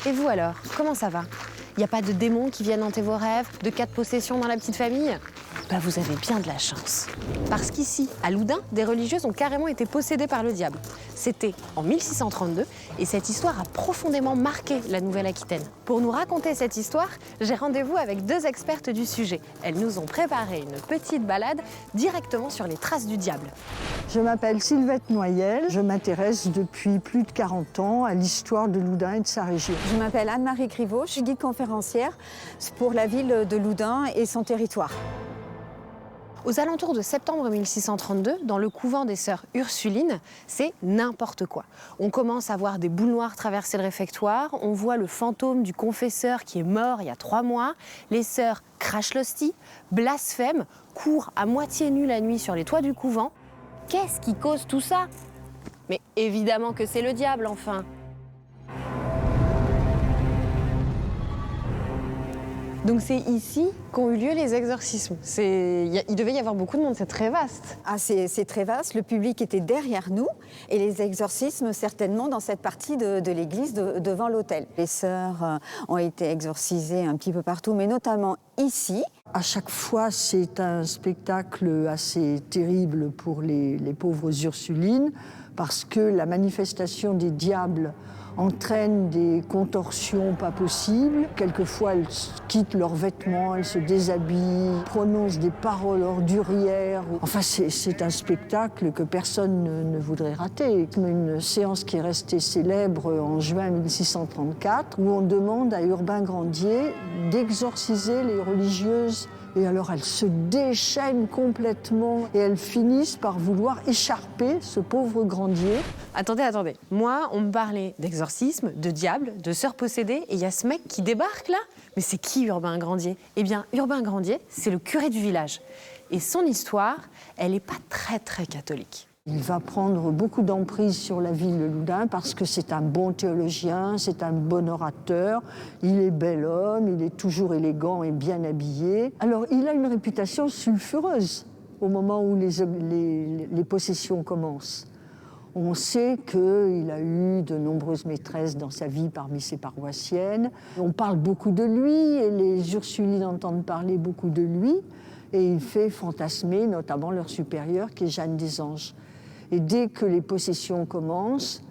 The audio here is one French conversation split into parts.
Et vous alors, comment ça va? Il n'y a pas de démons qui viennent hanter vos rêves, de cas de possession dans la petite famille? Bah vous avez bien de la chance. Parce qu'ici, à Loudun, des religieuses ont carrément été possédées par le diable. C'était en 1632 et cette histoire a profondément marqué la Nouvelle-Aquitaine. Pour nous raconter cette histoire, j'ai rendez-vous avec deux expertes du sujet. Elles nous ont préparé une petite balade directement sur les traces du diable. Je m'appelle Sylvette Noyel, je m'intéresse depuis plus de 40 ans à l'histoire de Loudun et de sa région. Je m'appelle Anne-Marie Criveau, je suis guide conférencière pour la ville de Loudun et son territoire. Aux alentours de septembre 1632, dans le couvent des sœurs Ursulines, c'est n'importe quoi. On commence à voir des boules noires traverser le réfectoire, on voit le fantôme du confesseur qui est mort il y a 3 mois, les sœurs crachent l'hostie, blasphèment, courent à moitié nues la nuit sur les toits du couvent. Qu'est-ce qui cause tout ça? Mais évidemment que c'est le diable, enfin. Donc c'est ici qu'ont eu lieu les exorcismes. Il devait y avoir beaucoup de monde, c'est très vaste. Ah, c'est très vaste, le public était derrière nous et les exorcismes certainement dans cette partie de l'église devant l'autel. Les sœurs ont été exorcisées un petit peu partout, mais notamment ici. À chaque fois, c'est un spectacle assez terrible pour les pauvres Ursulines parce que la manifestation des diables entraîne des contorsions pas possibles. Quelquefois, elles quittent leurs vêtements, elles se déshabillent, prononcent des paroles ordurières. Enfin, c'est un spectacle que personne ne voudrait rater. Une séance qui est restée célèbre en juin 1634, où on demande à Urbain Grandier d'exorciser les religieuses. Et alors elles se déchaînent complètement et elles finissent par vouloir écharper ce pauvre Grandier. Attendez. Moi, on me parlait d'exorcisme, de diable, de sœurs possédées, et il y a ce mec qui débarque là. Mais c'est qui Urbain Grandier? Eh bien, Urbain Grandier, c'est le curé du village. Et son histoire, elle n'est pas très catholique. Il va prendre beaucoup d'emprise sur la ville de Loudun parce que c'est un bon théologien, c'est un bon orateur, il est bel homme, il est toujours élégant et bien habillé. Alors il a une réputation sulfureuse au moment où les possessions commencent. On sait qu'il a eu de nombreuses maîtresses dans sa vie parmi ses paroissiennes. On parle beaucoup de lui et les Ursulines entendent parler beaucoup de lui. Et il fait fantasmer notamment leur supérieure qui est Jeanne des Anges. Et dès que les possessions commencent,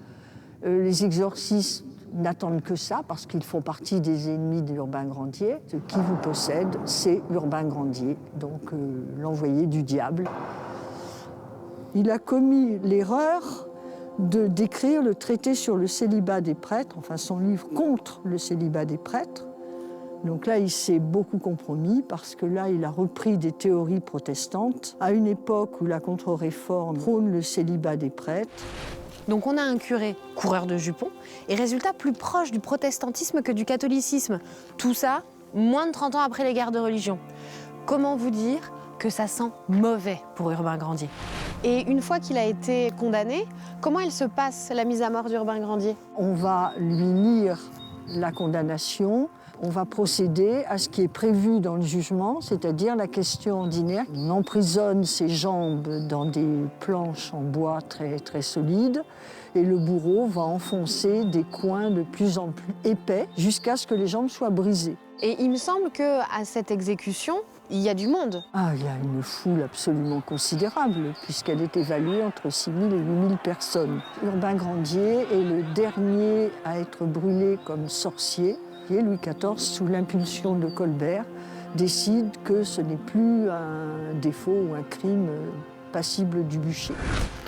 les exorcistes n'attendent que ça parce qu'ils font partie des ennemis d'Urbain Grandier. Ce qui vous possède, c'est Urbain Grandier, donc l'envoyé du diable. Il a commis l'erreur d'écrire le traité sur le célibat des prêtres, enfin son livre contre le célibat des prêtres. Donc là, il s'est beaucoup compromis parce que là, il a repris des théories protestantes à une époque où la contre-réforme prône le célibat des prêtres. Donc on a un curé coureur de jupons et résultat plus proche du protestantisme que du catholicisme. Tout ça, moins de 30 ans après les guerres de religion. Comment vous dire que ça sent mauvais pour Urbain Grandier? Et une fois qu'il a été condamné, comment elle se passe, la mise à mort d'Urbain Grandier? On va lui lire la condamnation. On va procéder à ce qui est prévu dans le jugement, c'est-à-dire la question ordinaire. On emprisonne ses jambes dans des planches en bois très solides et le bourreau va enfoncer des coins de plus en plus épais jusqu'à ce que les jambes soient brisées. Et il me semble qu'à cette exécution, il y a du monde. Ah, il y a une foule absolument considérable, puisqu'elle est évaluée entre 6 000 et 8 000 personnes. Urbain Grandier est le dernier à être brûlé comme sorcier. Louis XIV, sous l'impulsion de Colbert, décide que ce n'est plus un défaut ou un crime passible du bûcher.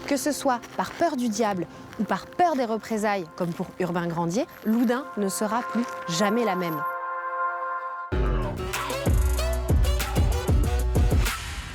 Que ce soit par peur du diable ou par peur des représailles, comme pour Urbain Grandier, Loudun ne sera plus jamais la même.